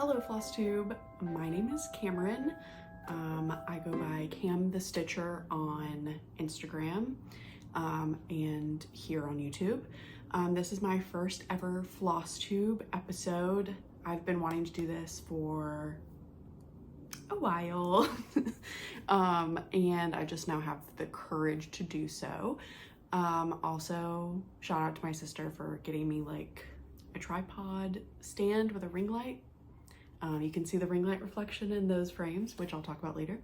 Hello Flosstube, my name is Cameron. I go by Cam the Stitcher on Instagram and here on YouTube. This is my first ever Flosstube episode. I've been wanting to do this for a while and I just now have the courage to do so. Also, shout out to my sister for getting me like a tripod stand with a ring light. You can see the ring light reflection in those frames, which I'll talk about later.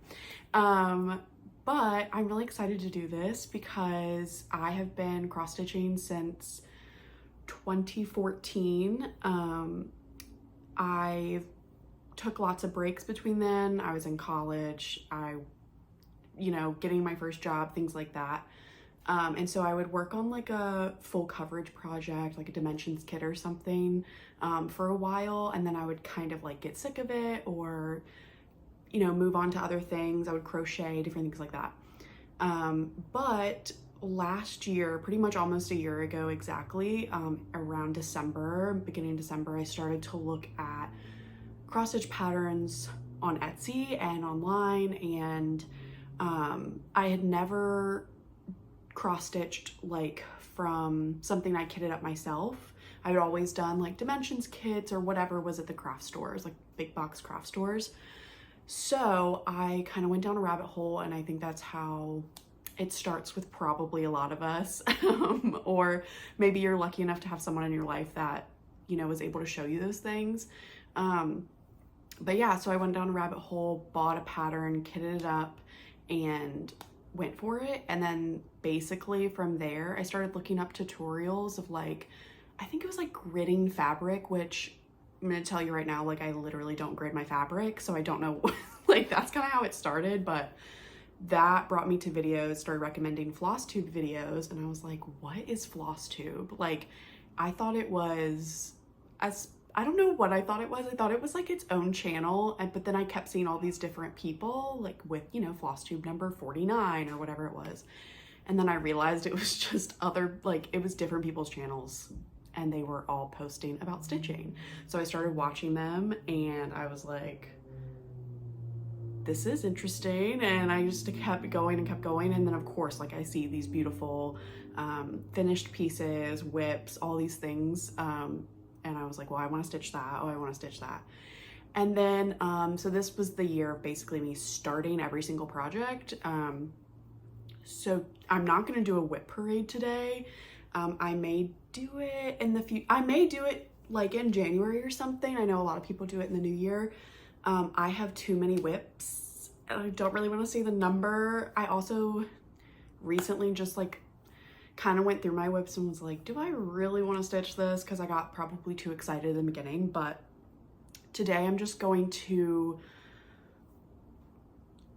But I'm really excited to do this because I have been cross-stitching since 2014. I took lots of breaks between then. I was in college, getting my first job, things like that. And so I would work on like a full coverage project, like a dimensions kit or something, for a while. And then I would kind of like get sick of it or, move on to other things. I would crochet, different things like that. But last year, pretty much almost a year ago exactly, around December, beginning December, I started to look at cross stitch patterns on Etsy and online. And, I had never cross-stitched like from something I kitted up myself. I had always done like dimensions kits or whatever was at the craft stores, like big box craft stores. So I kind of went down a rabbit hole, and I think that's how it starts with probably a lot of us. Or maybe you're lucky enough to have someone in your life that, was able to show you those things. But yeah, so I went down a rabbit hole, bought a pattern, kitted it up, and went for it. And then basically from there I started looking up tutorials of like, I think it was like gridding fabric, which I'm gonna tell you right now, like I literally don't grid my fabric, so I don't know. Like that's kind of how it started. But that brought me to videos, started recommending Flosstube videos, and I was like, what is Flosstube? Like I thought it was, I don't know what I thought it was. I thought it was like its own channel, but then I kept seeing all these different people like with, Flosstube number 49 or whatever it was. And then I realized it was just it was different people's channels and they were all posting about stitching. So I started watching them and I was like, this is interesting. And I just kept going and kept going. And then of course, like I see these beautiful finished pieces, whips, all these things. And I was like, well, I want to stitch that. Oh, I want to stitch that. And then, so this was the year of basically me starting every single project. So I'm not going to do a whip parade today. I may do it in the future. I may do it like in January or something. I know a lot of people do it in the new year. I have too many whips and I don't really want to say the number. I also recently just like kind of went through my whips and was like, do I really want to stitch this? Because I got probably too excited in the beginning. But today I'm just going to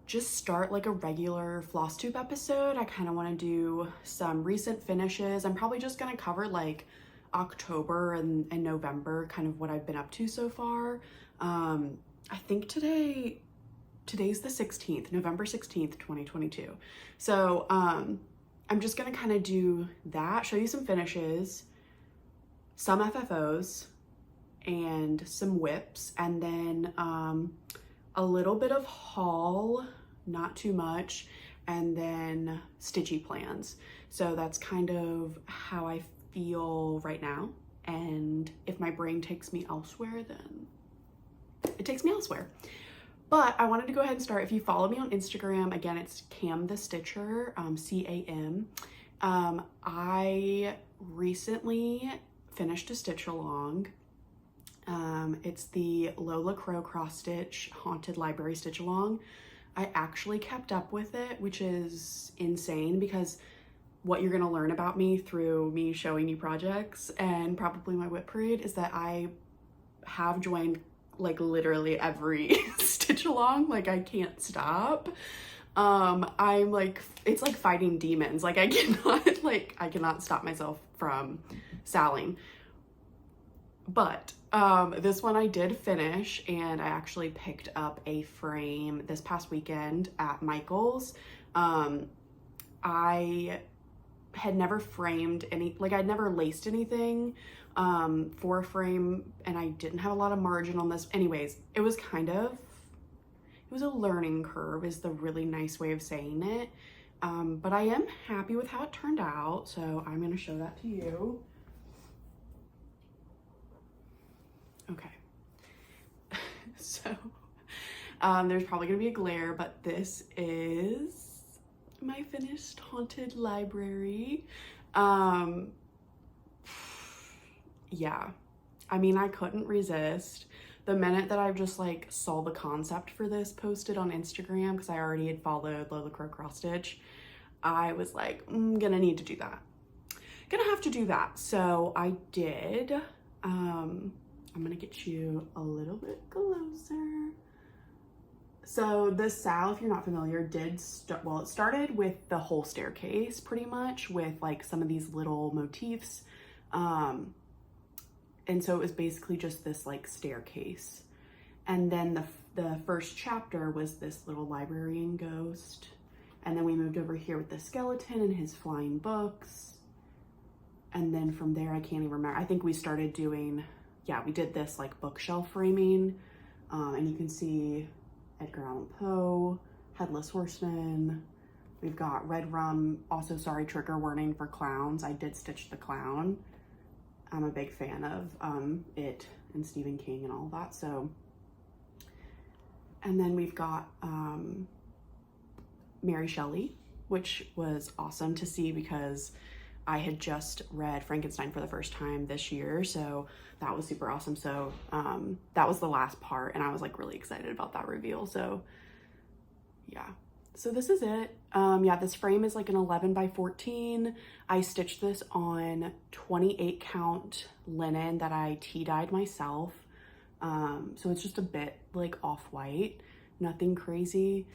just start like a regular Flosstube episode. I kind of want to do some recent finishes. I'm probably just going to cover like October and November, kind of what I've been up to so far. I think today's the 16th, November 16th, 2022. So, I'm just gonna kind of do that, show you some finishes, some FFOs, and some whips, and then a little bit of haul, not too much, and then stitchy plans. So that's kind of how I feel right now. And if my brain takes me elsewhere, then it takes me elsewhere. But I wanted to go ahead and start. If you follow me on Instagram, again, it's Cam the Stitcher, C-A-M. I recently finished a stitch along. It's the Lola Crow Cross Stitch Haunted Library Stitch Along. I actually kept up with it, which is insane because what you're gonna learn about me through me showing you projects and probably my whip parade is that I have joined like literally every stitch along. Like I can't stop. I'm like, it's like fighting demons. Like I cannot stop myself from sallying. But this one I did finish, and I actually picked up a frame this past weekend at Michael's. I had never framed any, like I'd never laced anything. for a frame, and I didn't have a lot of margin on this. Anyways, it was a learning curve is the really nice way of saying it. But I am happy with how it turned out, so I'm gonna show that to you. Okay. So, there's probably gonna be a glare, but this is my finished haunted library. Yeah, I mean, I couldn't resist. The minute that I just like saw the concept for this posted on Instagram, because I already had followed Lola Crow Cross Stitch, I was like, gonna need to do that. Gonna have to do that. So I did. I'm gonna get you a little bit closer. So this Sal, if you're not familiar, it started with the whole staircase pretty much, with like some of these little motifs. And so it was basically just this like staircase. And then the first chapter was this little librarian ghost. And then we moved over here with the skeleton and his flying books. And then from there, I can't even remember. I think we started doing, yeah, we did this like bookshelf framing. And you can see Edgar Allan Poe, Headless Horseman. We've got Red Rum. Also, sorry, trigger warning for clowns. I did stitch the clown. I'm a big fan of it and Stephen King and all that. So, and then we've got Mary Shelley, which was awesome to see because I had just read Frankenstein for the first time this year. So that was super awesome. So that was the last part, and I was like really excited about that reveal. So yeah. So this is it. Yeah, this frame is like an 11 by 14. I stitched this on 28 count linen that I tea dyed myself. So it's just a bit like off-white, nothing crazy.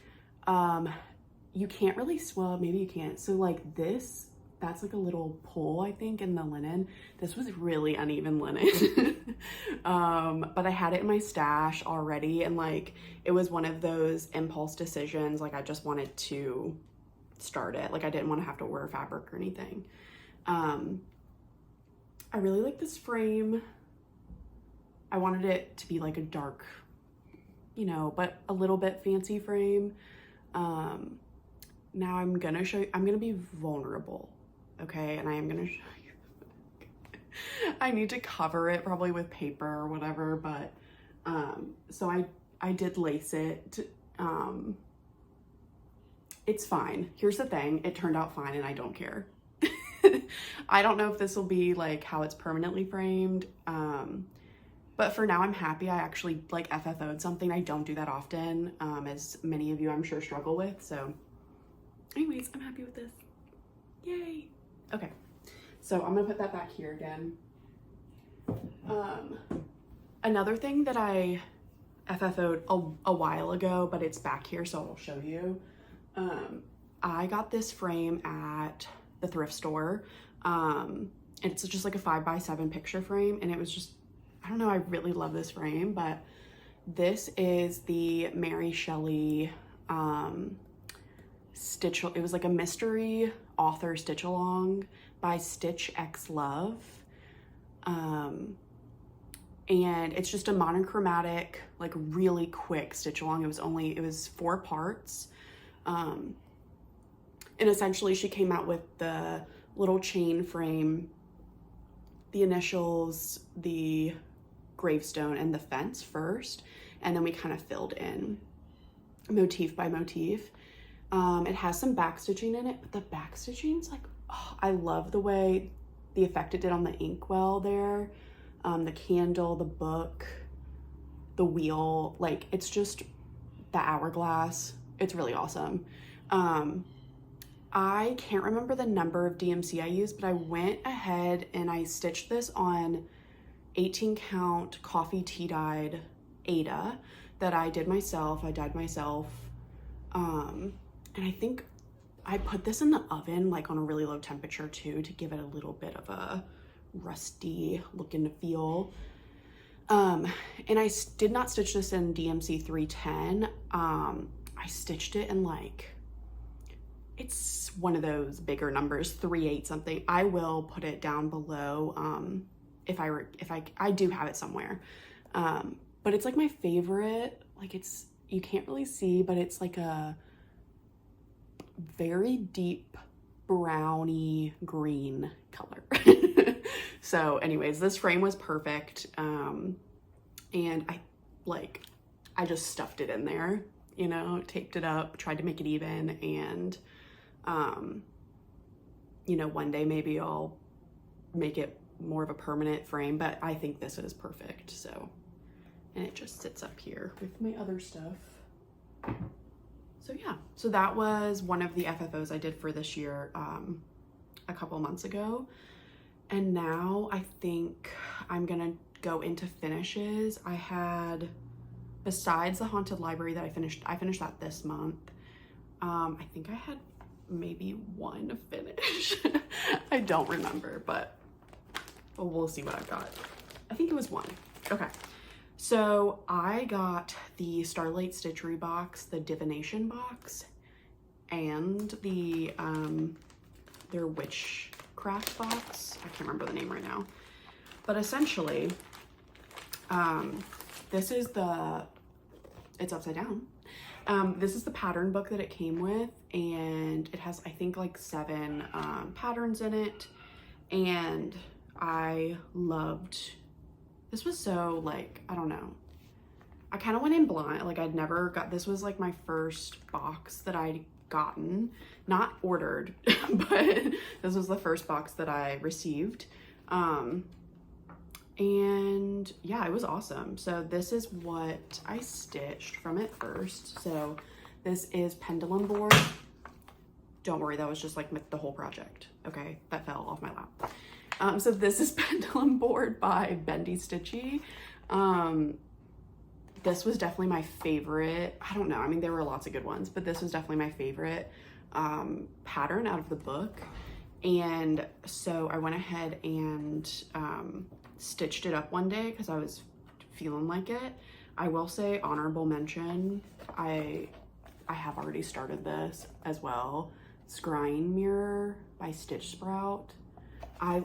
You can't really, well, maybe you can't. So like this, that's like a little pull, I think, in the linen. This was really uneven linen. But I had it in my stash already, and like it was one of those impulse decisions. Like I just wanted to start it. Like I didn't want to have to order fabric or anything. I really like this frame. I wanted it to be like a dark, you know, but a little bit fancy frame. Now I'm gonna show you, I'm gonna be vulnerable. Okay, and I am gonna show you. I need to cover it probably with paper or whatever, but so I did lace it. It's fine. Here's the thing, it turned out fine and I don't care. I don't know if this will be like how it's permanently framed, but for now I'm happy. I actually like FFO'd something. I don't do that often, as many of you I'm sure struggle with. So anyways, I'm happy with this. Yay. Okay, so I'm gonna put that back here again. Another thing that I FFO'd a while ago, but it's back here, so I'll show you. I got this frame at the thrift store. It's just like a 5x7 picture frame, and it was just, I don't know, I really love this frame, but this is the Mary Shelley stitch. It was like a mystery author stitch along by Stitch X Love. And it's just a monochromatic, like really quick stitch along. It was 4 parts. And essentially she came out with the little chain frame, the initials, the gravestone, and the fence first. And then we kind of filled in motif by motif. It has some backstitching in it, but the backstitching's like, oh, I love the way the effect it did on the inkwell there. The candle, the book, the wheel, like it's just the hourglass. It's really awesome. I can't remember the number of DMC I used, but I went ahead and I stitched this on 18 count coffee tea dyed Ada that I did myself. I dyed myself. And I think I put this in the oven, like on a really low temperature too, to give it a little bit of a rusty look and feel. And I did not stitch this in DMC 310. I stitched it in like, it's one of those bigger numbers, 3/8 something. I will put it down below if I do have it somewhere. But it's like my favorite, like it's, you can't really see, but it's like a very deep browny green color. So anyways, this frame was perfect. And I just stuffed it in there, you know, taped it up, tried to make it even. And, you know, one day maybe I'll make it more of a permanent frame, but I think this is perfect. So, and it just sits up here with my other stuff. So yeah, so that was one of the FFOs I did for this year, a couple months ago. And now I think I'm gonna go into finishes. I had, besides the Haunted Library that I finished that this month. I think I had maybe one finish. I don't remember, but we'll see what I've got. I think it was one. Okay. So I got the Starlight Stitchery box, the Divination box, and the their Witchcraft box. I can't remember the name right now. But essentially, this is it's upside down. This is the pattern book that it came with, and it has, I think, like 7 patterns in it, and I loved, this was so, like, I don't know, I kind of went in blind, like I'd never got, this was like my first box that I'd gotten, not ordered, but this was the first box that I received. And yeah, it was awesome. So this is what I stitched from it first. So this is Pendulum Board. Don't worry, that was just like the whole project. Okay, that fell off my lap. So this is Pendulum Board by Bendy Stitchy. This was definitely my favorite. I don't know, I mean, there were lots of good ones, but this was definitely my favorite pattern out of the book. And so I went ahead and stitched it up one day because I was feeling like it. I will say, honorable mention, I have already started this as well. Scrying Mirror by Stitch Sprout. I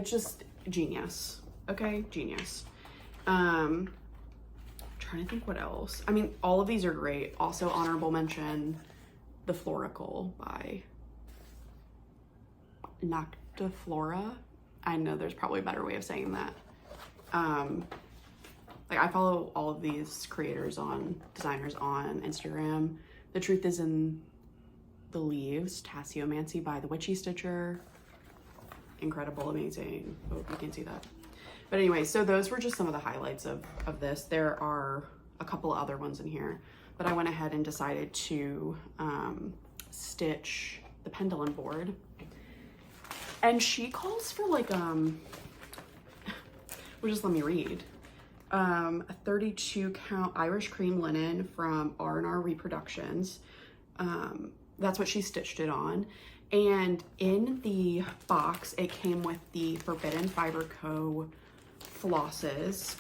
just genius. Okay, genius. Trying to think what else. I mean, all of these are great. Also, honorable mention, The Floricle by Noctiflora. I know there's probably a better way of saying that. Like, I follow all of these designers on Instagram. The Truth is in the Leaves, Tasseomancy by the Witchy Stitcher. Incredible, amazing. Hope you can see that. But anyway, so those were just some of the highlights of this. There are a couple of other ones in here, but I went ahead and decided to stitch the Pendulum Board. And she calls for like, well, just let me read. A 32 count Irish cream linen from R&R Reproductions. That's what she stitched it on. And in the box, it came with the Forbidden Fiber Co. flosses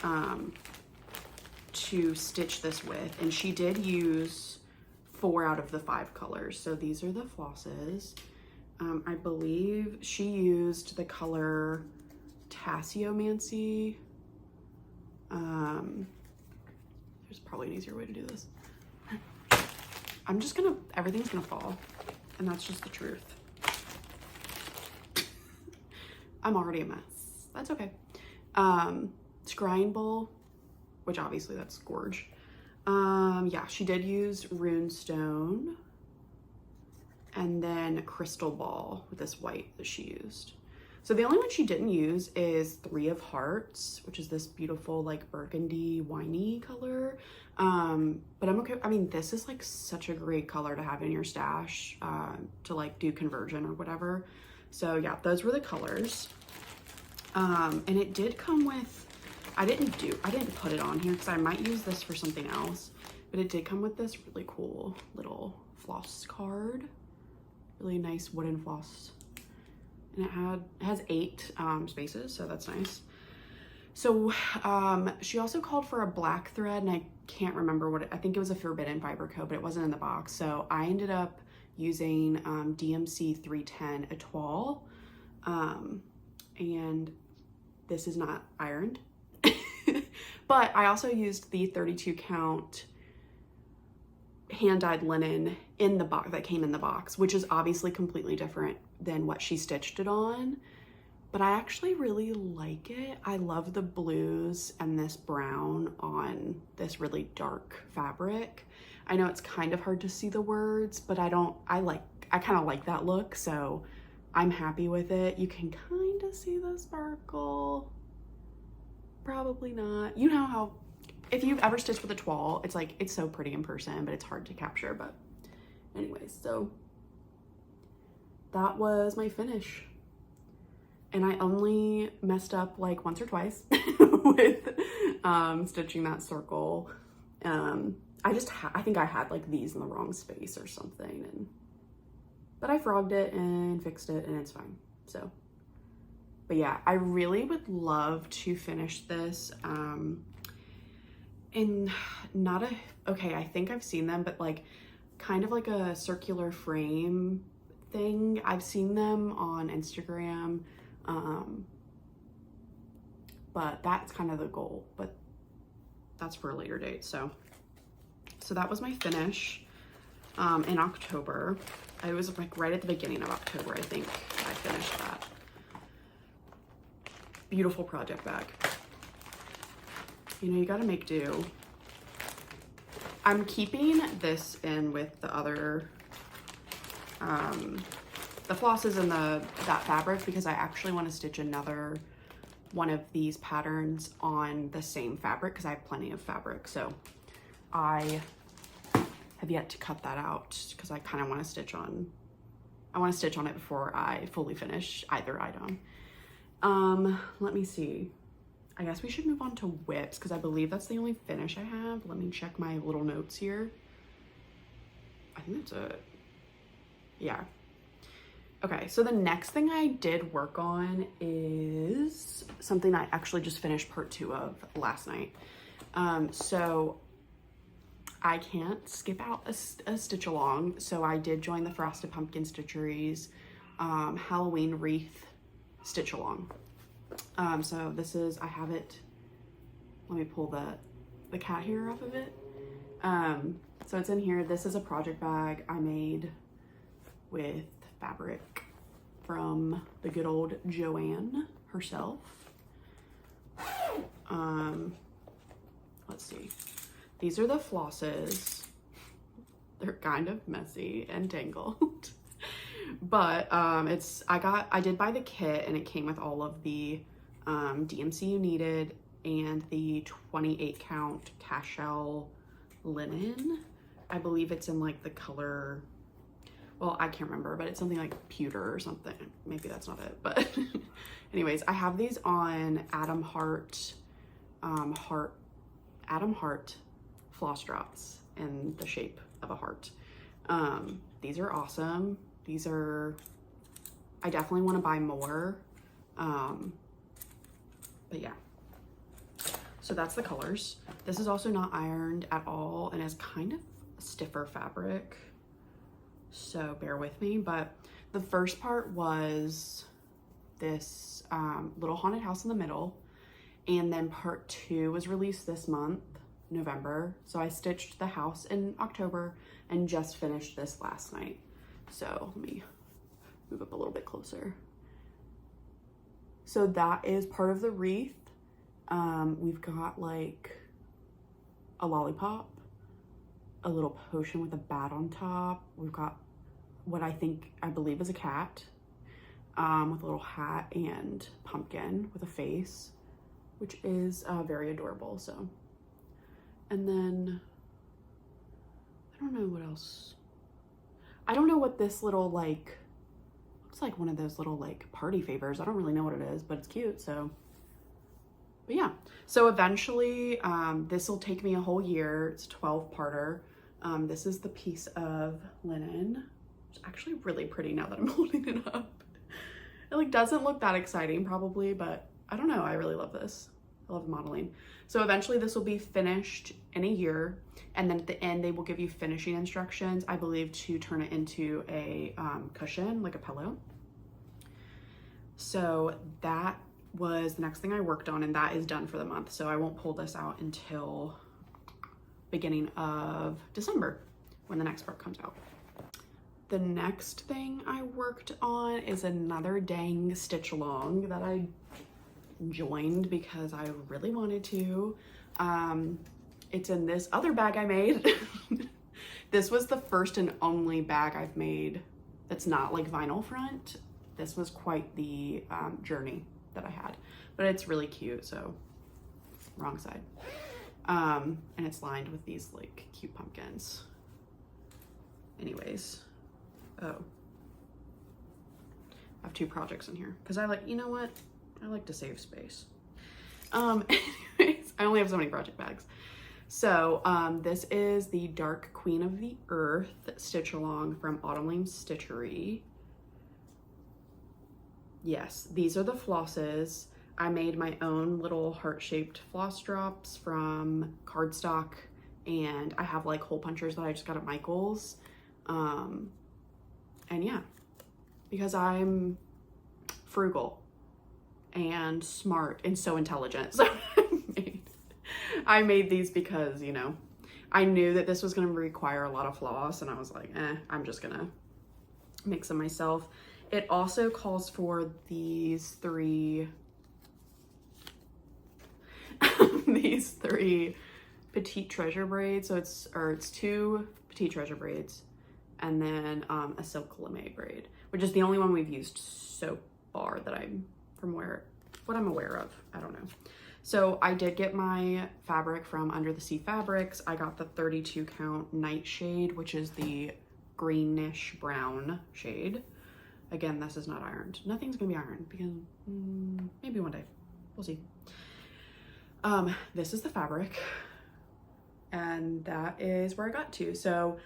to stitch this with. And she did use 4 out of the 5 colors. So these are the flosses. I believe she used the color Tasseomancy. There's probably an easier way to do this. Everything's gonna fall, and that's just the truth. I'm already a mess. That's okay. Scrying Bowl, which obviously that's Gorge. Yeah, she did use Runestone, and then Crystal Ball with this white that she used. So the only one she didn't use is 3 of Hearts, which is this beautiful like burgundy winey color. But I'm okay. I mean, this is like such a great color to have in your stash to like do conversion or whatever. So yeah, those were the colors. And it did come with, I didn't put it on here because I might use this for something else, but it did come with this really cool little floss card. Really nice wooden floss. And it has 8 spaces, so that's nice. So she also called for a black thread, and I can't remember I think it was a Forbidden Fiber Co, but it wasn't in the box. So I ended up using DMC 310 Etoile. and this is not ironed. But I also used the 32 count hand-dyed linen in the box that came in the box, which is obviously completely different than what she stitched it on, but I actually really like it. I love the blues and this brown on this really dark fabric. I know it's kind of hard to see the words, but I kind of like that look, so I'm happy with it. You can kind of see the sparkle. Probably not. You know how, if you've ever stitched with a toile, it's like, it's so pretty in person, but it's hard to capture. But anyways, so that was my finish. And I only messed up like once or twice with stitching that circle. I think I had like these in the wrong space or something, but I frogged it and fixed it and it's fine. So, but yeah, I really would love to finish this in not a, okay, I think I've seen them, but like kind of like a circular frame thing. I've seen them on Instagram, but that's kind of the goal, but that's for a later date. So that was my finish in October. It was like right at the beginning of October, I think I finished that. Beautiful project bag. You know, you gotta make do. I'm keeping this in with the other, the flosses and that fabric, because I actually want to stitch another one of these patterns on the same fabric because I have plenty of fabric. So I have yet to cut that out because I kind of want to stitch on, it before I fully finish either item. Let me see. I guess we should move on to whips because I believe that's the only finish I have. Let me check my little notes here. I think that's it. Yeah. Okay, so the next thing I did work on is something I actually just finished part 2 of last night. So I can't skip out a stitch along. So I did join the Frosted Pumpkin Stitchery's Halloween wreath stitch along. So this is, I have it, let me pull the cat hair off of it. So it's in here. This is a project bag I made with fabric from the good old Joanne herself. Let's see. These are the flosses. They're kind of messy and tangled. But I did buy the kit and it came with all of the DMC you needed and the 28 count cashel linen. I believe it's in like the color, well, I can't remember, but it's something like pewter or something. Maybe that's not it, but anyways, I have these on Adam Hart floss drops in the shape of a heart. These are awesome. These are, I definitely want to buy more. But yeah, so that's the colors. This is also not ironed at all and is kind of a stiffer fabric, so bear with me. But the first part was this little haunted house in the middle, and then part 2 was released this month, November. So I stitched the house in October and just finished this last night. So let me move up a little bit closer. So that is part of the wreath. We've got like a lollipop, a little potion with a bat on top. We've got what I believe is a cat, with a little hat and pumpkin with a face, which is very adorable. So, and then I don't know what else. I don't know what this little, like, looks like one of those little like party favors. I don't really know what it is, but it's cute. So, but yeah, so eventually this will take me a whole year. It's a 12-parter. This is the piece of linen. It's actually really pretty now that I'm holding it up. It like doesn't look that exciting probably, but I don't know, I really love this. I love modeling. So eventually this will be finished in a year, and then at the end they will give you finishing instructions, I believe, to turn it into a cushion, like a pillow. So that was the next thing I worked on, and that is done for the month. So I won't pull this out until beginning of December when the next part comes out. The next thing I worked on is another dang stitch along that I joined because I really wanted to. It's in this other bag I made. This was the first and only bag I've made that's not like vinyl front. This was quite the journey that I had, but it's really cute. So wrong side. And it's lined with these like cute pumpkins. Anyways, oh, I have 2 projects in here because I like, you know what? I like to save space. Anyways, I only have so many project bags. So this is the Dark Queen of the Earth stitch along from Autumn Lane Stitchery. Yes, these are the flosses. I made my own little heart-shaped floss drops from cardstock, and I have like hole punchers that I just got at Michael's. And yeah, because I'm frugal and smart and so intelligent. So I made these because, you know, I knew that this was going to require a lot of floss, and I was like, I'm just gonna make some myself. It also calls for these 3 these 3 petite treasure braids. So it's 2 petite treasure braids and then a silk lame braid, which is the only one we've used so far that what I'm aware of. I don't know. So I did get my fabric from Under the Sea Fabrics. I got the 32 count Nightshade, which is the greenish brown shade. Again, this is not ironed. Nothing's gonna be ironed because maybe one day, we'll see. This is the fabric, and that is where I got to. So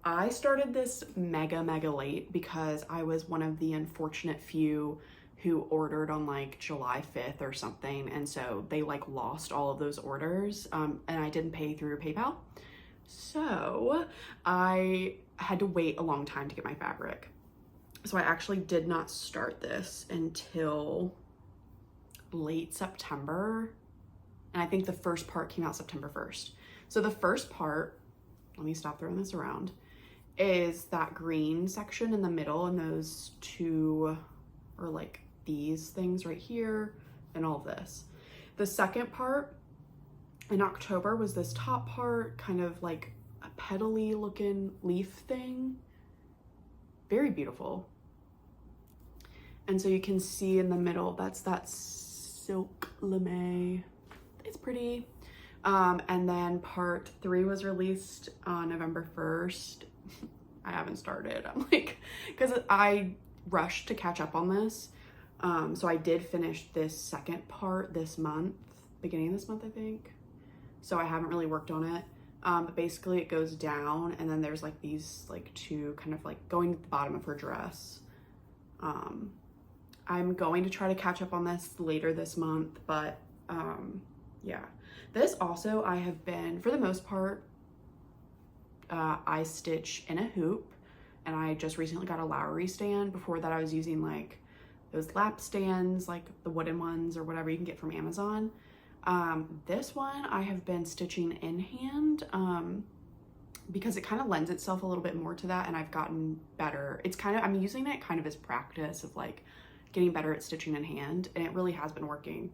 I started this mega late because I was one of the unfortunate few who ordered on like July 5th or something, and so they like lost all of those orders, and I didn't pay through PayPal. So I had to wait a long time to get my fabric. So I actually did not start this until late September. And I think the first part came out September 1st. So the first part, let me stop throwing this around, is that green section in the middle, and those 2, or like these things right here, and all of this. The second part in October was this top part, kind of like a petally looking leaf thing. Very beautiful. And so you can see in the middle, that's that silk lame. It's pretty. And then part 3 was released on November 1st. I haven't started. I'm like, because I rushed to catch up on this. So I did finish this second part this month, beginning of this month, I think. So I haven't really worked on it. But basically it goes down, and then there's like these like 2 kind of like going to the bottom of her dress. I'm going to try to catch up on this later this month, but yeah. This also, I have been, for the most part, I stitch in a hoop, and I just recently got a Lowry stand. Before that I was using like those lap stands, like the wooden ones or whatever you can get from Amazon. This one I have been stitching in hand because it kind of lends itself a little bit more to that, and I've gotten better. It's kind of, I'm using it kind of as practice of like getting better at stitching in hand, and it really has been working.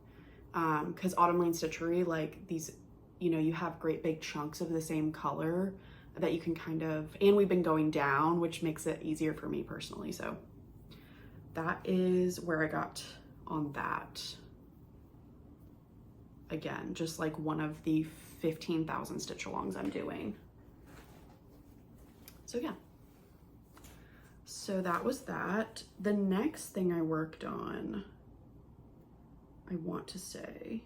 Because Autumn Lane Stitchery, like these, you know, you have great big chunks of the same color that you can kind of, and we've been going down, which makes it easier for me personally. So that is where I got on that. Again, just like one of the 15,000 stitch alongs I'm doing. So yeah. So that was that. The next thing I worked on, I want to say,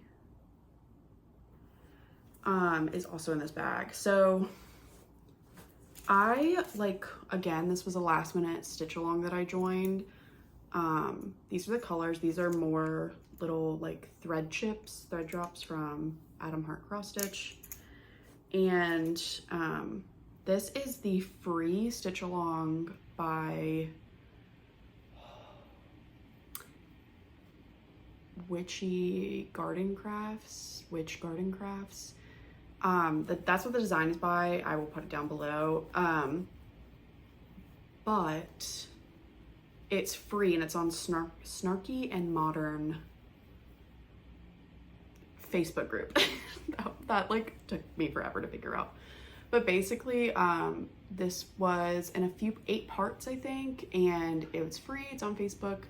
is also in this bag. So I like, again, this was a last minute stitch along that I joined. These are the colors. These are more little like thread chips, thread drops from Adam Hart Cross Stitch. And this is the free stitch along by Witchy Garden Crafts, Witch Garden Crafts. That's what the design is by. I will put it down below. But it's free and it's on Snarky and Modern Facebook group. that like took me forever to figure out. But basically, this was in 8 parts, I think, and it was free. It's on Facebook.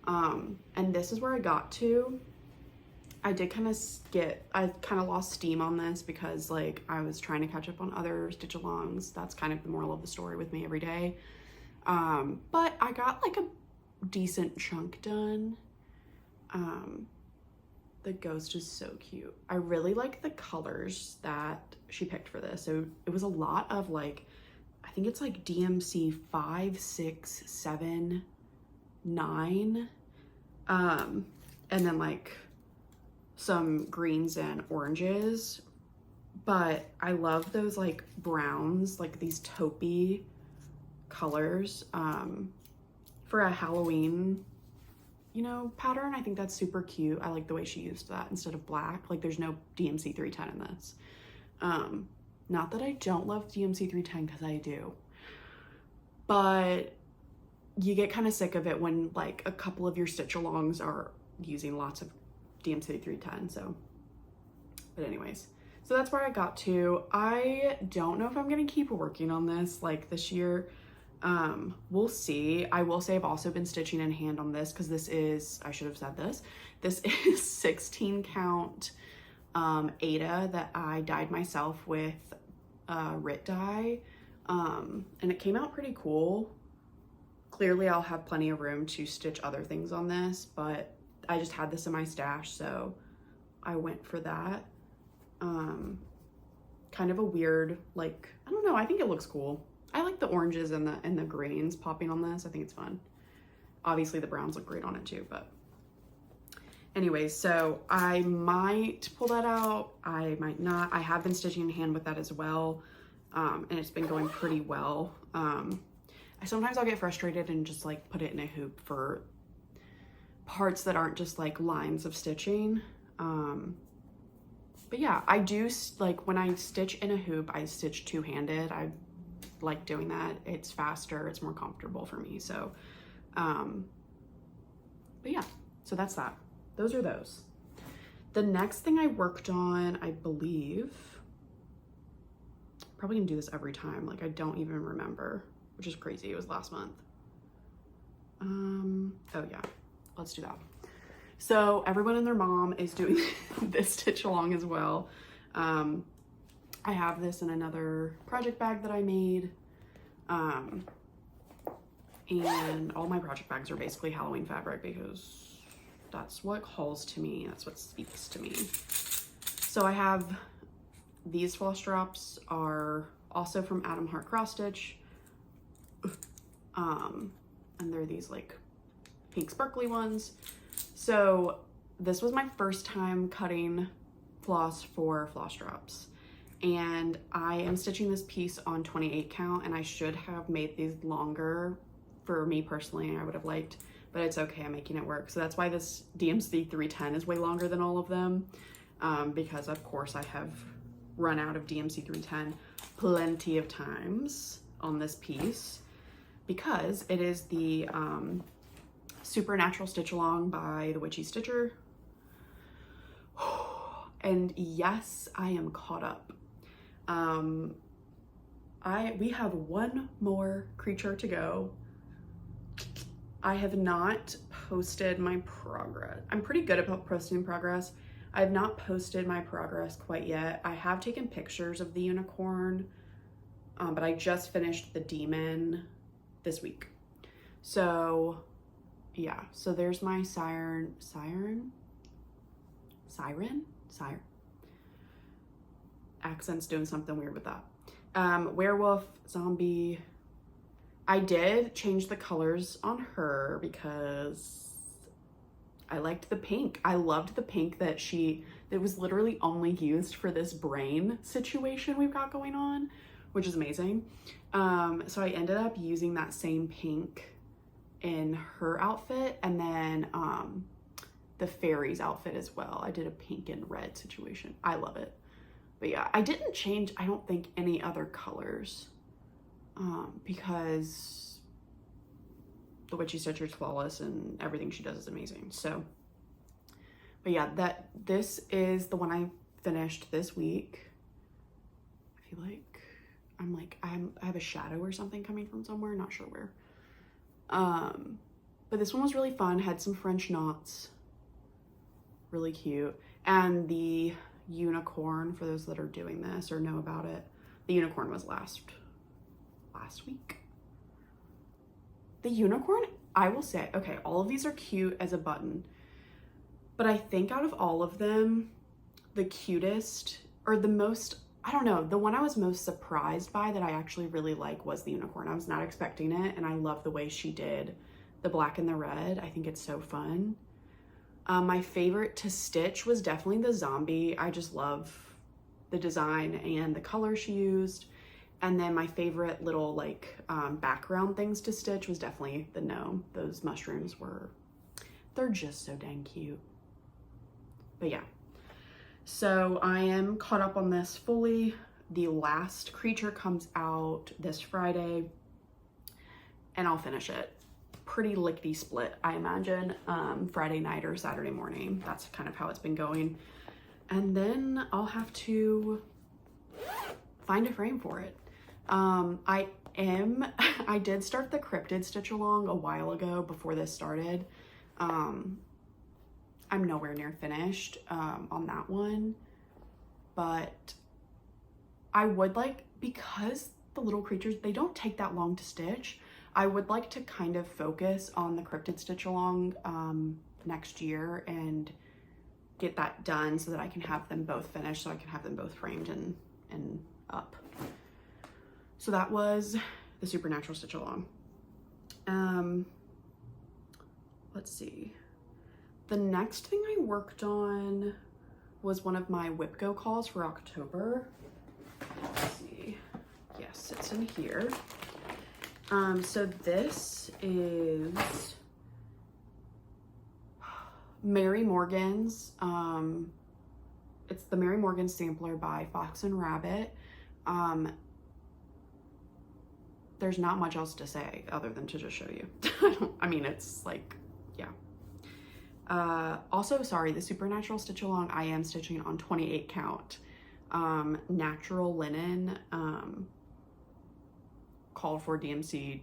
And this is where I got to. I did I kind of lost steam on this because like I was trying to catch up on other stitch alongs. That's kind of the moral of the story with me every day. But I got like a decent chunk done. The ghost is so cute. I really like the colors that she picked for this. So it was a lot of like, I think it's like DMC 5, 6, 7, 9. And then like some greens and oranges. But I love those like browns, like these taupey colors for a Halloween, you know, pattern. I think that's super cute. I like the way she used that instead of black. Like there's no DMC 310 in this. Not that I don't love DMC 310 because I do, but you get kind of sick of it when like a couple of your stitch alongs are using lots of DMC 310. So, but anyways, so that's where I got to. I don't know if I'm gonna keep working on this like this year. We'll see. I will say I've also been stitching in hand on this because this is, I should have said this is 16 count Aida that I dyed myself with Rit dye, and it came out pretty cool. Clearly I'll have plenty of room to stitch other things on this, but I just had this in my stash, so I went for that. Kind of a weird, like, I don't know, I think it looks cool. I like the oranges and the greens popping on this. I think it's fun. Obviously the browns look great on it too, but anyways, so I might pull that out. I might not. I have been stitching in hand with that as well. And it's been going pretty well. Sometimes I'll get frustrated and just like put it in a hoop for parts that aren't just like lines of stitching. But yeah, I do like when I stitch in a hoop, I stitch two-handed. I like doing that. It's faster, it's more comfortable for me. So, but yeah, so that's that. Those are those. The next thing I worked on, I believe, probably gonna do this every time. Like I don't even remember, which is crazy. It was last month. Oh yeah, let's do that. So everyone and their mom is doing this stitch along as well. I have this in another project bag that I made. And all my project bags are basically Halloween fabric because that's what calls to me. That's what speaks to me. So I have these floss drops are also from Adam Hart Cross Stitch. And they're these like pink sparkly ones. So this was my first time cutting floss for floss drops. And I am stitching this piece on 28 count, and I should have made these longer for me personally. I would have liked, but it's okay. I'm making it work. So that's why this DMC 310 is way longer than all of them, because of course I have run out of DMC 310 plenty of times on this piece, because it is the Supernatural Stitch Along by the Witchy Stitcher. And yes, I am caught up. We have one more creature to go. I have not posted my progress. I'm pretty good about posting progress. I have not posted my progress quite yet. I have taken pictures of the unicorn, but I just finished the demon this week. So yeah, so there's my siren. Accent's doing something weird with that. Werewolf, zombie. I did change the colors on her because I liked the pink. I loved the pink that was literally only used for this brain situation we've got going on, which is amazing. So I ended up using that same pink in her outfit, and then the fairies outfit as well. I did a pink and red situation. I love it. But yeah, I didn't change, I don't think, any other colors because the Witchy Stitcher is flawless and everything she does is amazing. So, but yeah, this is the one I finished this week. I feel like I have a shadow or something coming from somewhere, not sure where. But this one was really fun, had some French knots, really cute. And the unicorn, for those that are doing this or know about it, the unicorn was last week. The unicorn, I will say, okay, all of these are cute as a button, but I think out of all of them, the cutest, or the most, I don't know, the one I was most surprised by that I actually really like was the unicorn. I was not expecting it, and I love the way she did the black and the red. I think it's so fun. My favorite to stitch was definitely the zombie. I just love the design and the color she used. And then my favorite little like background things to stitch was definitely the gnome. Those mushrooms they're just so dang cute. But yeah, so I am caught up on this fully. The last creature comes out this Friday and I'll finish it. Pretty lickety split, I imagine, Friday night or Saturday morning. That's kind of how it's been going. And then I'll have to find a frame for it. I did start the cryptid stitch along a while ago before this started. I'm nowhere near finished on that one, but I would like, because the little creatures, they don't take that long to stitch, I would like to kind of focus on the cryptid stitch along next year and get that done so that I can have them both finished, so I can have them both framed and up. So that was the Supernatural stitch along. Let's see. The next thing I worked on was one of my WIPGO calls for October. Let's see. Yes, it's in here. So this is Mary Morgan's. It's the Mary Morgan sampler by Fox and Rabbit. There's not much else to say other than to just show you. I mean, it's like, yeah. Also, sorry, the Supernatural stitch along, I am stitching on 28 count. Natural linen, called for DMC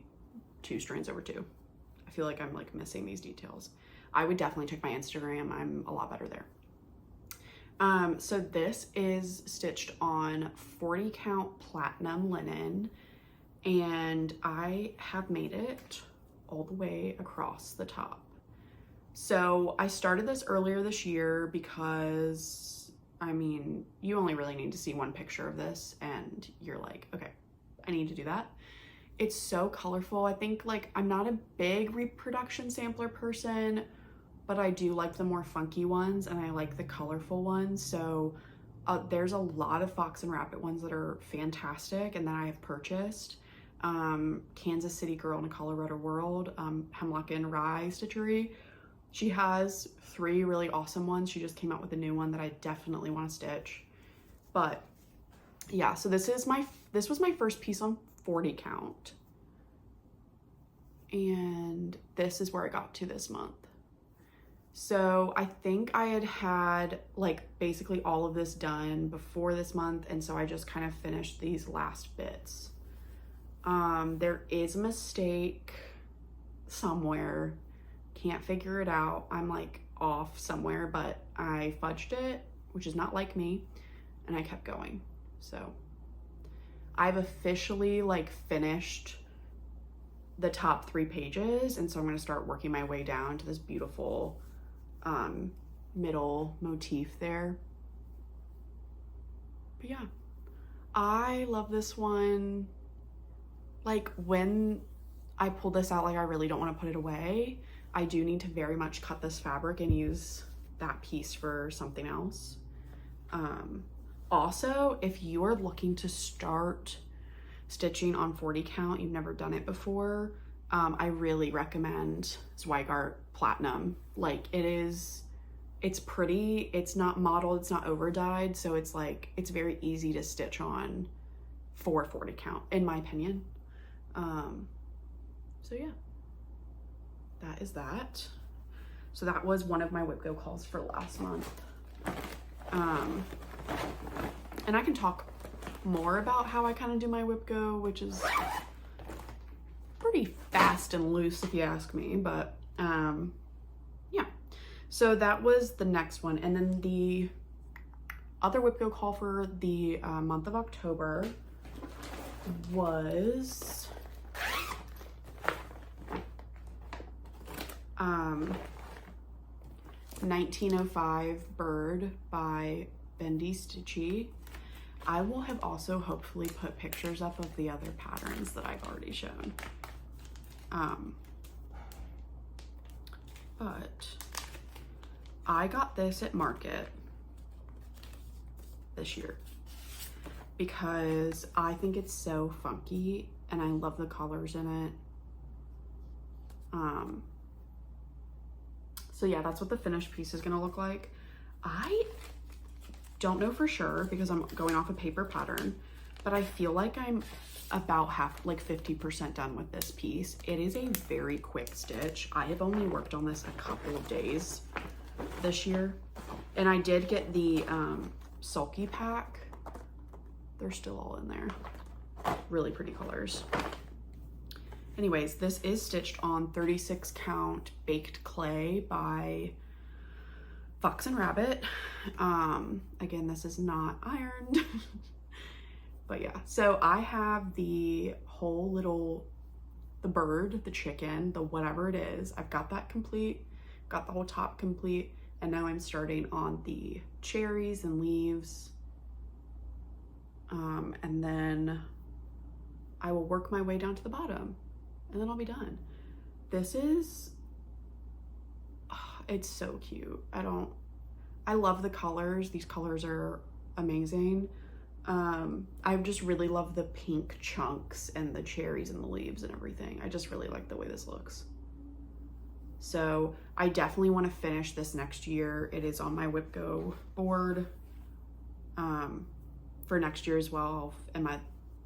2 strands over 2. I feel like I'm like missing these details. I would definitely check my Instagram. I'm a lot better there. So this is stitched on 40 count platinum linen, and I have made it all the way across the top. So I started this earlier this year because, I mean, you only really need to see one picture of this and you're like, okay, I need to do that. It's so colorful. I think, like, I'm not a big reproduction sampler person, but I do like the more funky ones and I like the colorful ones. So there's a lot of Fox and Rabbit ones that are fantastic and that I have purchased. Kansas City Girl in a Colorado World, Hemlock and Rye Stitchery. She has 3 really awesome ones. She just came out with a new one that I definitely want to stitch. But yeah, so this was my first piece on 40 count. And this is where I got to this month. So I think I had like basically all of this done before this month, and so I just kind of finished these last bits. There is a mistake somewhere, can't figure it out. I'm like off somewhere, but I fudged it, which is not like me, and I kept going. So I've officially like finished the top 3 pages, and so I'm going to start working my way down to this beautiful middle motif there. But yeah, I love this one. Like, when I pull this out, like, I really don't want to put it away. I do need to very much cut this fabric and use that piece for something else. Also, if you are looking to start stitching on 40 count, you've never done it before, I really recommend Zweigart Platinum. Like, it is it's pretty, it's not mottled, it's not over dyed, so it's like, it's very easy to stitch on for a 40 count, in my opinion. So yeah, that is that. So that was one of my whip go calls for last month. And I can talk more about how I kind of do my whip go, which is pretty fast and loose if you ask me, but yeah. So that was the next one. And then the other whip go call for the month of October was 1905 Bird by Bendy Stitchy. I will have also hopefully put pictures up of the other patterns that I've already shown. But I got this at Market this year because I think it's so funky and I love the colors in it. So yeah, that's what the finished piece is gonna look like. I don't know for sure because I'm going off a paper pattern, but I feel like I'm about half, like 50% done with this piece. It is a very quick stitch. I have only worked on this a couple of days this year, and I did get the sulky pack. They're still all in there. Really pretty colors. Anyways, this is stitched on 36 count baked clay by Fox and Rabbit. Again, this is not ironed. But yeah, so I have the whole little, the bird, the chicken, the whatever it is. I've got that complete, got the whole top complete, and now I'm starting on the cherries and leaves. And then I will work my way down to the bottom, and then I'll be done. This is, it's so cute. I love the colors. These colors are amazing. I just really love the pink chunks and the cherries and the leaves and everything. I just really like the way this looks. So I definitely want to finish this next year. It is on my whip go board for next year as well. And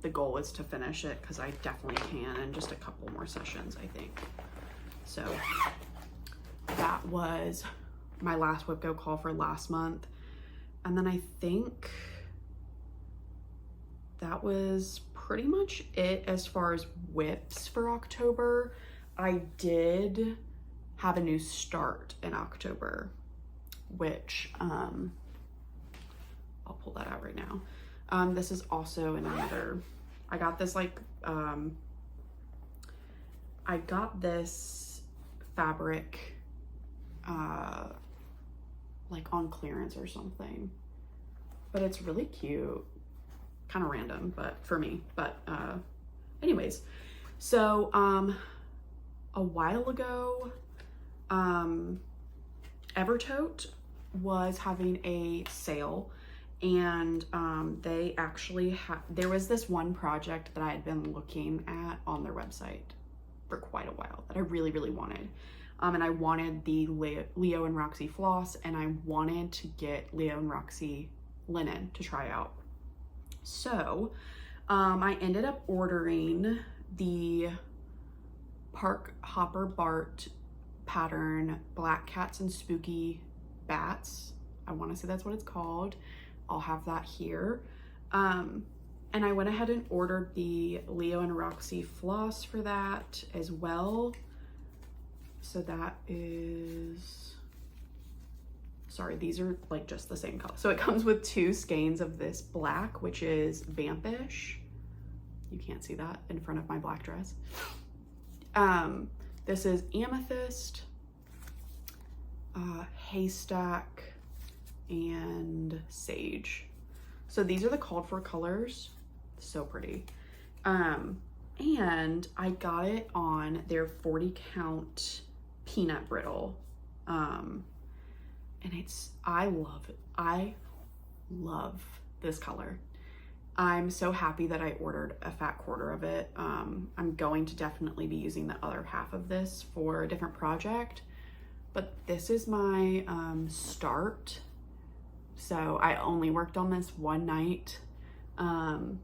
the goal is to finish it because I definitely can in just a couple more sessions, I think. So that was my last whip go call for last month. And then I think that was pretty much it as far as whips for October. I did have a new start in October, which I'll pull that out right now. This is also in another, I got this like, I got this fabric like on clearance or something, but it's really cute. Kind of random, but for me, but anyways, so a while ago, Evertote was having a sale, and they actually there was this one project that I had been looking at on their website for quite a while that I really, really wanted. And I wanted the Leo and Roxy floss, and I wanted to get Leo and Roxy linen to try out. So I ended up ordering the Park Hopper Bart pattern Black Cats and Spooky Bats. I want to say that's what it's called. I'll have that here. And I went ahead and ordered the Leo and Roxy floss for that as well. So that is, sorry, these are like just the same color. So it comes with 2 skeins of this black, which is Vampish. You can't see that in front of my black dress. This is Amethyst, Haystack, and Sage. So these are the called for colors. So pretty. And I got it on their 40 count peanut brittle. And I love this color. I'm so happy that I ordered a fat quarter of it. I'm going to definitely be using the other half of this for a different project, but this is my start. So I only worked on this one night. And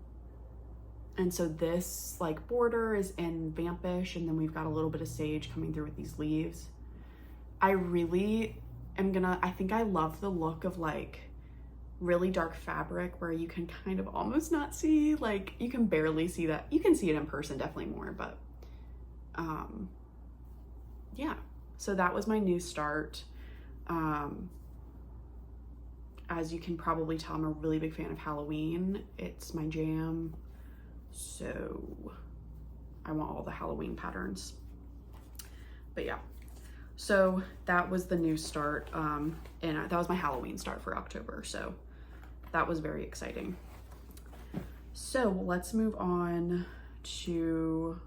so this like border is in Vampish, and then we've got a little bit of sage coming through with these leaves. I really am gonna, I think I love the look of like really dark fabric where you can kind of almost not see, like you can barely see that. You can see it in person definitely more, but yeah. So that was my new start. As you can probably tell, I'm a really big fan of Halloween. It's my jam. So I want all the Halloween patterns. But yeah, so that was the new start. And that was my Halloween start for October. So that was very exciting. So let's move on to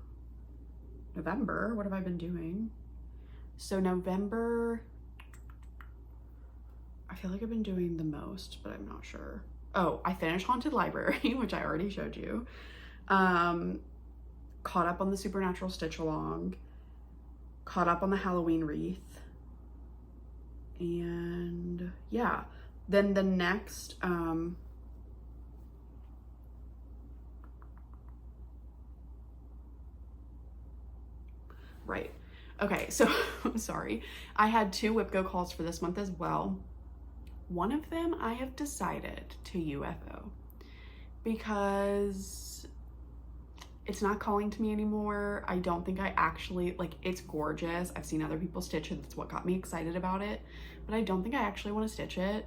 November. What have I been doing? So November, I feel like I've been doing the most, but I'm not sure. Oh, I finished Haunted Library, which I already showed you. Caught up on the Supernatural Stitch Along, caught up on the Halloween wreath, and yeah. Then the next, right. Okay, so sorry. I had 2 WIPGO calls for this month as well. One of them I have decided to UFO because it's not calling to me anymore. I don't think I actually, like, it's gorgeous. I've seen other people stitch it. That's what got me excited about it. But I don't think I actually want to stitch it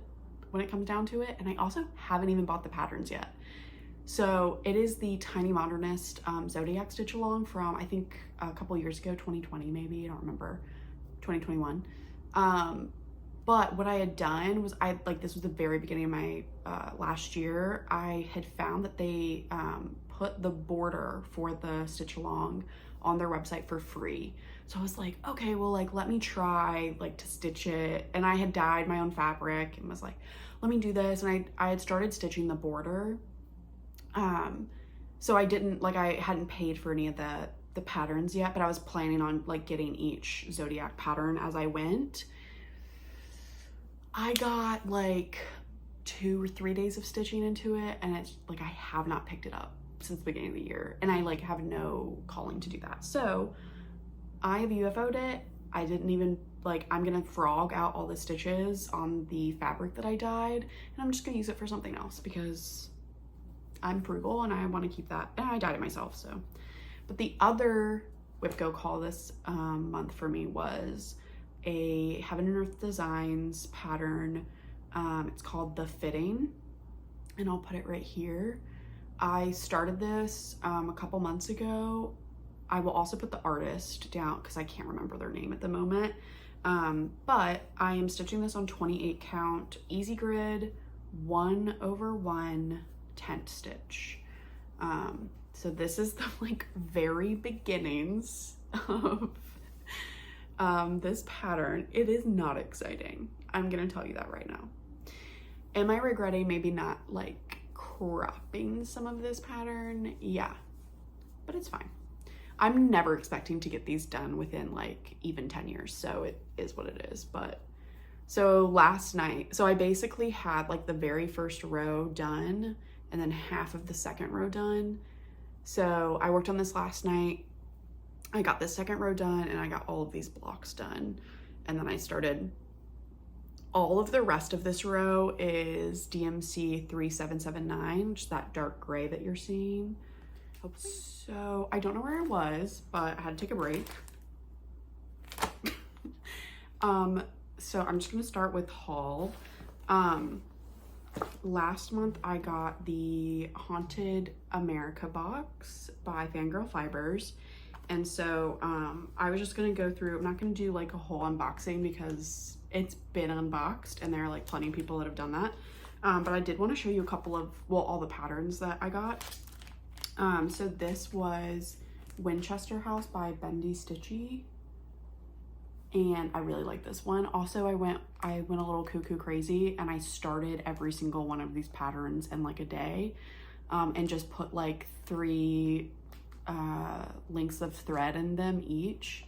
when it comes down to it. And I also haven't even bought the patterns yet. So it is the Tiny Modernist Zodiac Stitch Along from, I think, a couple years ago, 2020 maybe, I don't remember, 2021. But what I had done was, this was the very beginning of my last year, I had found that they put the border for the Stitch Along on their website for free. So I was like, okay, well, like, let me try, like, to stitch it. And I had dyed my own fabric and was like, let me do this. And I had started stitching the border. So I didn't, like, I hadn't paid for any of the patterns yet, but I was planning on, like, getting each Zodiac pattern as I went. I got, like, 2 or 3 days of stitching into it, and it's, like, I have not picked it up since the beginning of the year, and I, like, have no calling to do that. So I have UFO'd it. I didn't even, like, I'm gonna frog out all the stitches on the fabric that I dyed, and I'm just gonna use it for something else because I'm frugal and I want to keep that, and I dyed it myself. So, but the other WIPGO call this month for me was a Heaven and Earth Designs pattern. It's called The Fitting, and I'll put it right here. I started this a couple months ago. I will also put the artist down because I can't remember their name at the moment. But I am stitching this on 28 count easy grid 1/1 tent stitch. So this is the, like, very beginnings of this pattern. It is not exciting. I'm gonna tell you that right now. Am I regretting maybe not, like, cropping some of this pattern? Yeah, but it's fine. I'm never expecting to get these done within, like, even 10 years, so it is what it is. But so last night, so I basically had, like, the very first row done and then half of the second row done. So I worked on this last night. I got this second row done and I got all of these blocks done. And then I started, all of the rest of this row is DMC 3779, which is that dark gray that you're seeing. So I don't know where I was, but I had to take a break. So I'm just gonna start with haul. Last month I got the Haunted America box by Fangirl Fibers. And so I was just gonna go through, I'm not gonna do, like, a whole unboxing because it's been unboxed and there are, like, plenty of people that have done that. But I did want to show you a couple of, well, all the patterns that I got. So this was Winchester House by Bendy Stitchy. And I really like this one. Also, I went a little cuckoo crazy and I started every single one of these patterns in, like, a day, and just put, like, 3 links of thread in them each.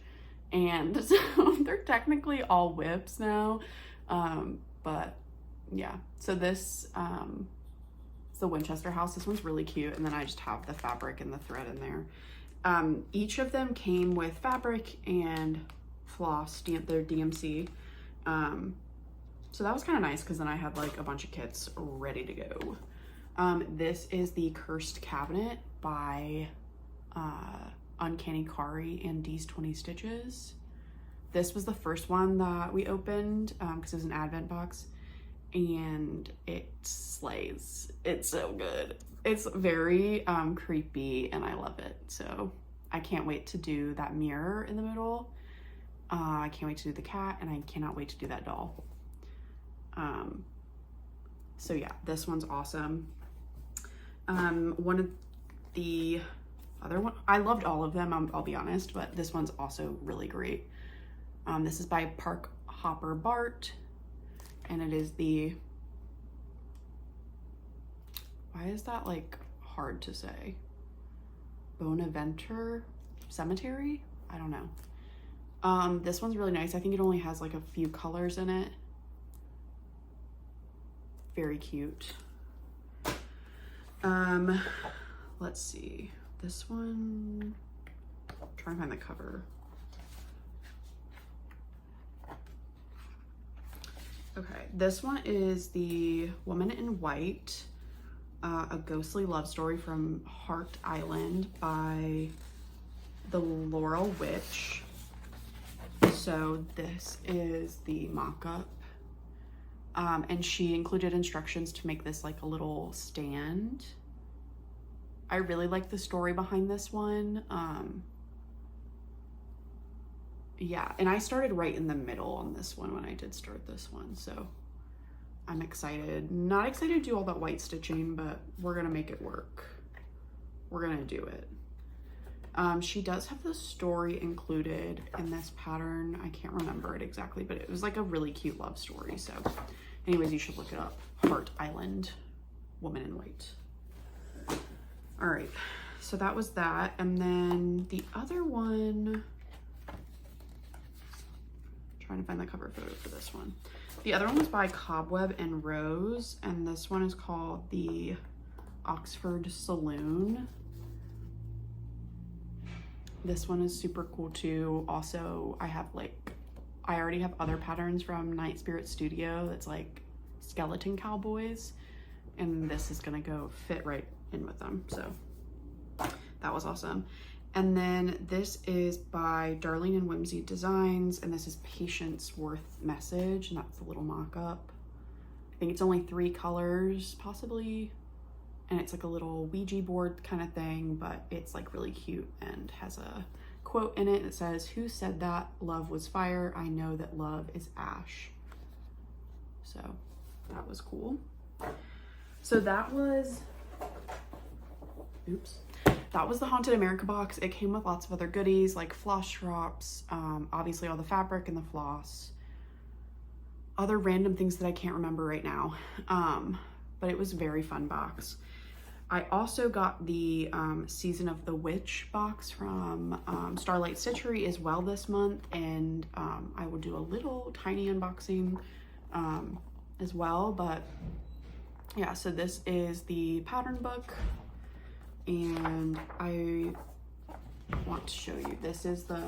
And so they're technically all whips now. But yeah, so this is the Winchester house. This one's really cute. And then I just have the fabric and the thread in there. Each of them came with fabric and floss, their DMC. So that was kind of nice because then I had like a bunch of kits ready to go. This is the Cursed Cabinet by Uncanny Kari and D's 20 Stitches. This was the first one that we opened because it was an advent box, and it slays. It's so good. It's very creepy and I love it. So I can't wait to do that mirror in the middle. I can't wait to do the cat, and I cannot wait to do that doll. So yeah, this one's awesome. One of the other one, I loved all of them, I'll be honest, but this one's also really great. This is by Park Hopper Bart, and it is the, why is that like hard to say? Bonaventure Cemetery? I don't know. This one's really nice. I think it only has like a few colors in it. Very cute. Let's see. This one, I'm trying to find the cover. Okay, this one is the Woman in White, a ghostly love story from Heart Island by the Laurel Witch. So this is the mock-up. And she included instructions to make this like a little stand. I really like the story behind this one. Yeah, and I started right in the middle on this one when I did start this one, so I'm excited. Not excited to do all that white stitching, but we're gonna make it work. We're gonna do it. She does have the story included in this pattern. I can't remember it exactly, but it was like a really cute love story. So anyways, you should look it up. Heart Island, Woman in White. All right, so that was that. And then the other one, trying to find the cover photo for this one. The other one was by Cobweb and Rose, and this one is called the Oxford Saloon. This one is super cool too. Also, I already have other patterns from Night Spirit Studio that's like skeleton cowboys, and this is gonna go fit right in with them. So that was awesome. And then this is by Darling and Whimsy Designs, and this is Patience Worth Message, and that's a little mock-up. I think it's only 3 colors, possibly, and it's like a little Ouija board kind of thing, but it's like really cute and has a quote in it that says, "Who said that love was fire? I know that love is ash." So that was cool. So that was, oops. That was the Haunted America box. It came with lots of other goodies like floss drops, obviously all the fabric and the floss, other random things that I can't remember right now. But it was a very fun box. I also got the Season of the Witch box from Starlight Stitchery as well this month, and I will do a little tiny unboxing as well. But yeah, so this is the pattern book, and I want to show you. This is the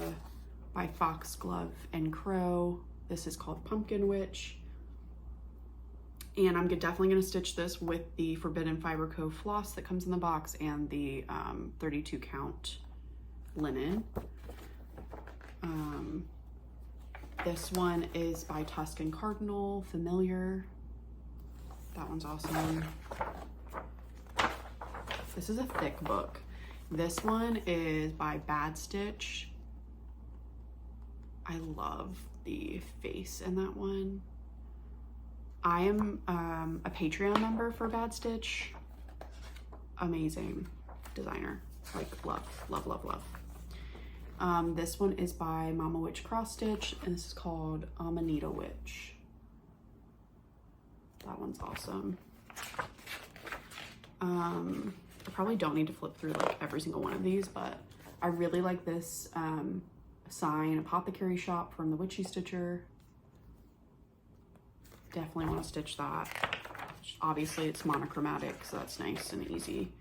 by Foxglove and Crow. This is called Pumpkin Witch. And I'm definitely going to stitch this with the Forbidden Fiber Co. floss that comes in the box and the 32 count linen. This one is by Tuscan Cardinal, Familiar. That one's awesome. This is a thick book. This one is by Bad Stitch. I love the face in that one. I am a Patreon member for Bad Stitch. Amazing designer. Like love, love, love, love. This one is by Mama Witch Cross Stitch, and this is called Amanita Witch. That one's awesome. I probably don't need to flip through like every single one of these, but I really like this sign apothecary shop from the Witchy Stitcher. Definitely want to stitch that. Obviously it's monochromatic, so that's nice and easy.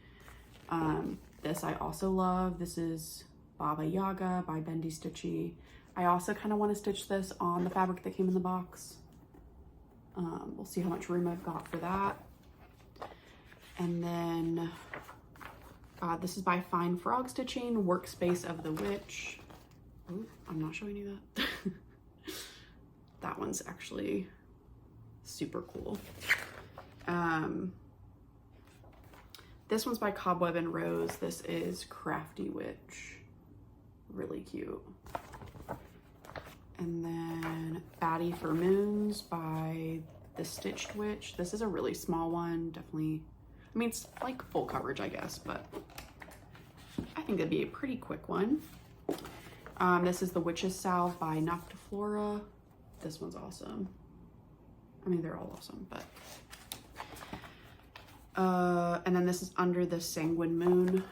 This I also love. This is Baba Yaga by Bendy Stitchy. I also kind of want to stitch this on the fabric that came in the box. We'll see how much room I've got for that. And then this is by Fine Frog Stitching, Workspace of the Witch. Ooh, I'm not showing you that. That one's actually super cool. This one's by Cobweb and Rose. This is Crafty Witch. Really cute. And then Batty for Moons by The Stitched Witch. This is a really small one. Definitely, I mean, it's like full coverage, I guess, but I think it'd be a pretty quick one. This is The Witch's Salve by Noctiflora. This one's awesome. I mean, they're all awesome, but. And then this is Under the Sanguine Moon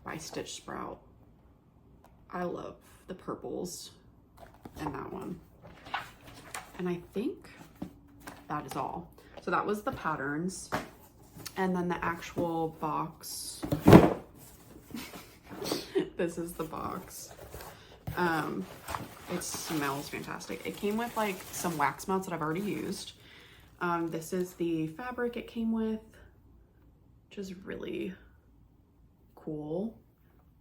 by Stitch Sprout. I love the purples in that one. And I think that is all. So that was the patterns. And then the actual box. This is the box. It smells fantastic. It came with like some wax melts that I've already used. This is the fabric it came with, which is really cool.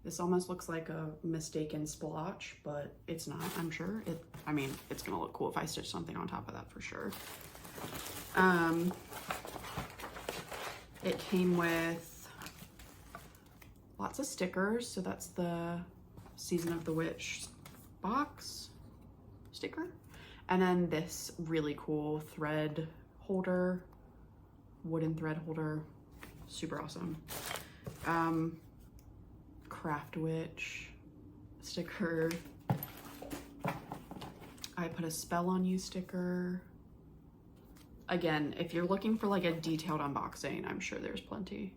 This almost looks like a mistaken splotch, but it's not, I'm sure. I mean, it's gonna look cool if I stitch something on top of that for sure. It came with lots of stickers. So that's the Season of the Witch box sticker. And then this really cool thread holder, wooden thread holder, super awesome. Craft Witch sticker. I put a Spell on You sticker. Again, if you're looking for like a detailed unboxing, I'm sure there's plenty.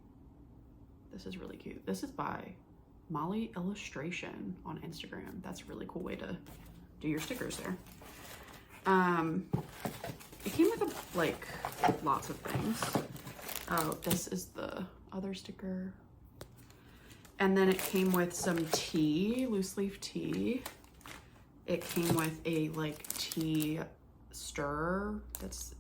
This is really cute. This is by Molly Illustration on Instagram. That's a really cool way to do your stickers there. It came with like lots of things. Oh, this is the other sticker. And then it came with some tea, loose leaf tea. It came with a like tea stir that's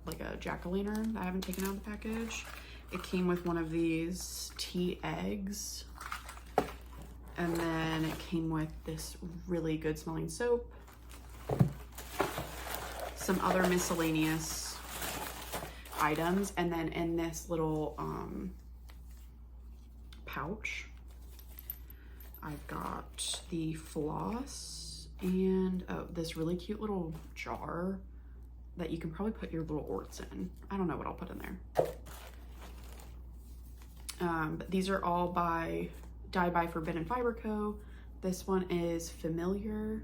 like a jack-o'-lantern that I haven't taken out of the package. It came with one of these tea eggs. And then it came with this really good smelling soap. Some other miscellaneous items. And then in this little pouch, I've got the floss and this really cute little jar that you can probably put your little orts in. I don't know what I'll put in there. But these are all dyed by Forbidden Fiber Co. This one is Familiar.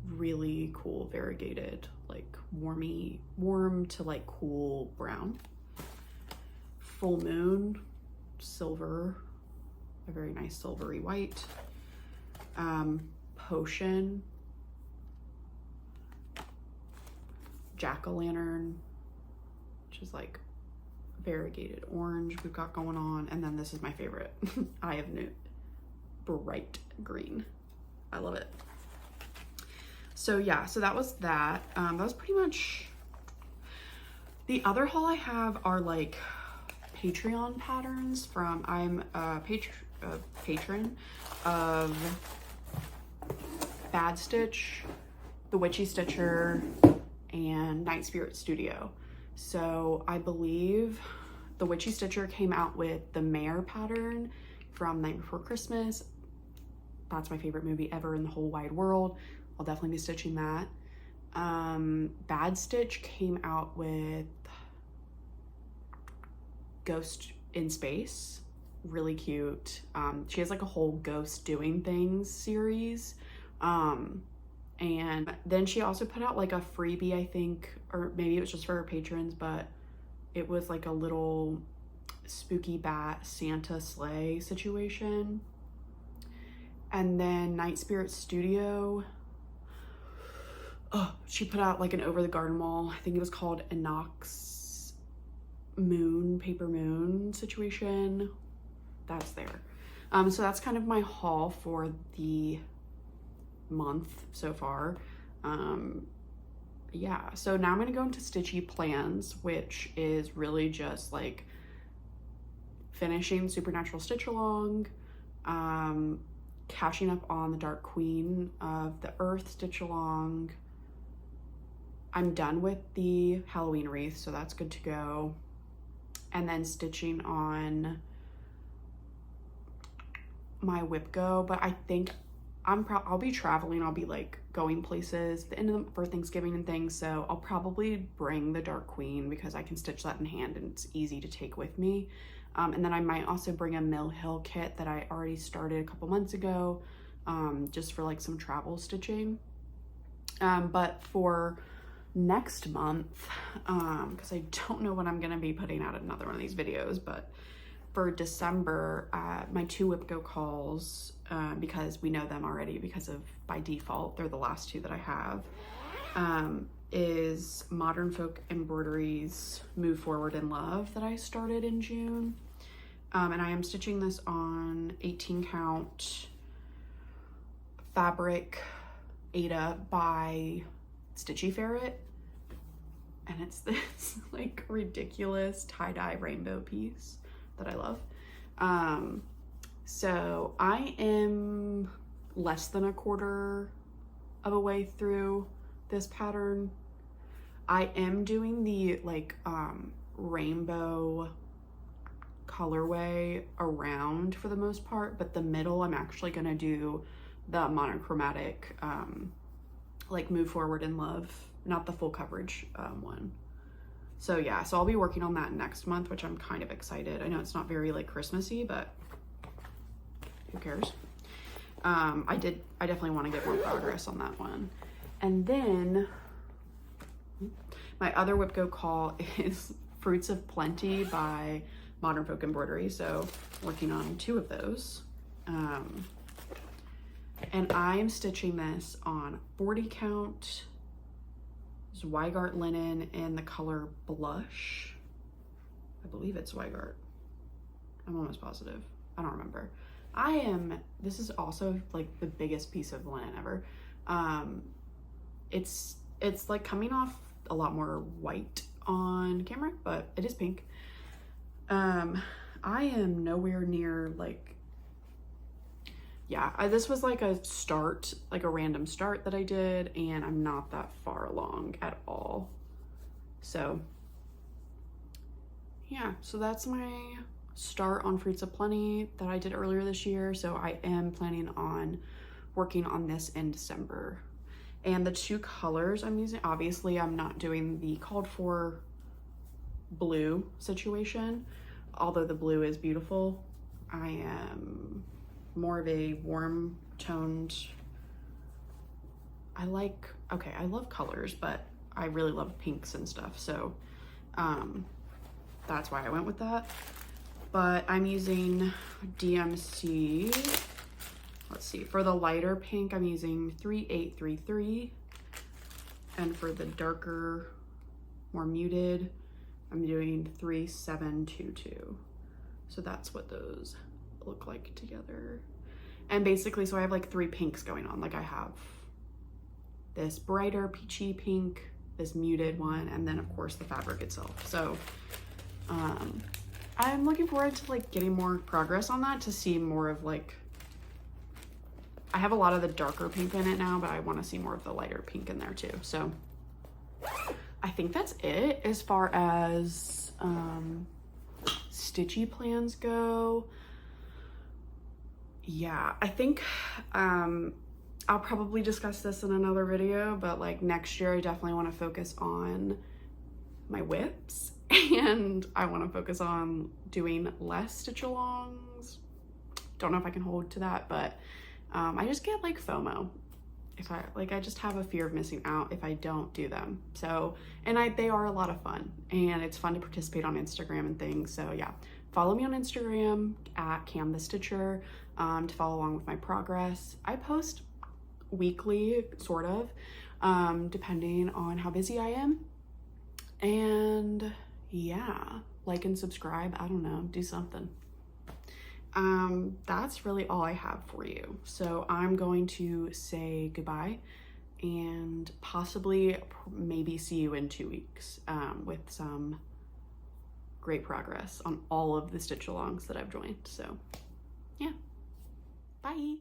Really cool, variegated, like warm to like cool brown. Full Moon, silver, a very nice silvery white. Potion, jack-o'-lantern, which is like variegated orange we've got going on. And then this is my favorite, Eye of Newt, bright green. I love it. So yeah, so that was that. That was pretty much, the other haul I have are like Patreon patterns from, I'm a patron of Bad Stitch, The Witchy Stitcher, and Night Spirit Studio. So I believe The Witchy Stitcher came out with the Mare pattern from Night Before Christmas. That's my favorite movie ever in the whole wide world. I'll definitely be stitching that. Bad Stitch came out with Ghost in Space. Really cute. She has like a whole ghost doing things series. And then she also put out like a freebie, I think, or maybe it was just for her patrons, but it was like a little spooky bat Santa sleigh situation. And then Night Spirit Studio, oh, she put out like an over the garden wall. I think it was called Inox Moon, Paper Moon situation. That's there. So that's kind of my haul for the month so far. Yeah, so now I'm gonna go into Stitchy Plans, which is really just like finishing Supernatural Stitch Along, catching up on the Dark Queen of the Earth Stitch Along. I'm done with the Halloween wreath, so that's good to go. And then stitching on my Whip Go, but I think I'll be traveling. I'll be like going places the end of for Thanksgiving and things, so I'll probably bring the Dark Queen because I can stitch that in hand and it's easy to take with me. And then I might also bring a Mill Hill kit that I already started a couple months ago, just for like some travel stitching. But for next month, because I don't know when I'm gonna be putting out another one of these videos, but for December, my 2 Whip Go calls, because we know them already because of by default, they're the last 2 that I have, is Modern Folk Embroideries Move Forward in Love that I started in June. And I am stitching this on 18 count fabric Ada by Stitchy Ferret. And it's this like ridiculous tie-dye rainbow piece that I love. So I am less than a quarter of a way through this pattern. I am doing the like rainbow colorway around for the most part, but the middle I'm actually gonna do the monochromatic like Move Forward in Love, not the full coverage one. So yeah, so I'll be working on that next month, which I'm kind of excited. I know it's not very like Christmassy, but who cares? I definitely want to get more progress on that one. And then my other Whip Go call is Fruits of Plenty by Modern Folk Embroidery. So working on 2 of those. And I am stitching this on 40 count Zweigart linen in the color Blush. I believe it's Zweigart. I'm almost positive. I don't remember. This is also like the biggest piece of linen ever. It's like coming off a lot more white on camera, but it is pink. I am nowhere near like, yeah, this was like a start, like a random start that I did, and I'm not that far along at all. So yeah, so that's my start on Fruits of Plenty that I did earlier this year. So I am planning on working on this in December. And the 2 colors I'm using, obviously I'm not doing the called for blue situation, although the blue is beautiful. I am more of a warm toned, I love colors, but I really love pinks and stuff. So that's why I went with that. But I'm using DMC, let's see, for the lighter pink, I'm using 3833. And for the darker, more muted, I'm doing 3722. So that's what those look like together. And basically, so I have like 3 pinks going on. Like I have this brighter peachy pink, this muted one, and then of course the fabric itself. So I'm looking forward to like getting more progress on that, to see more of like, I have a lot of the darker pink in it now, but I want to see more of the lighter pink in there too. So I think that's it as far as stitchy plans go. Yeah, I think I'll probably discuss this in another video, but like next year I definitely want to focus on my whips, and I want to focus on doing less stitch alongs. Don't know if I can hold to that, but I just get like FOMO if I just have a fear of missing out if I don't do them. So, and they are a lot of fun, and it's fun to participate on Instagram and things. So yeah, follow me on Instagram at Cam the Stitcher. to follow along with my progress. I post weekly, sort of, depending on how busy I am. And yeah, like and subscribe. I don't know, do something. That's really all I have for you. So I'm going to say goodbye and possibly maybe see you in 2 weeks with some great progress on all of the stitch alongs that I've joined. So yeah, bye.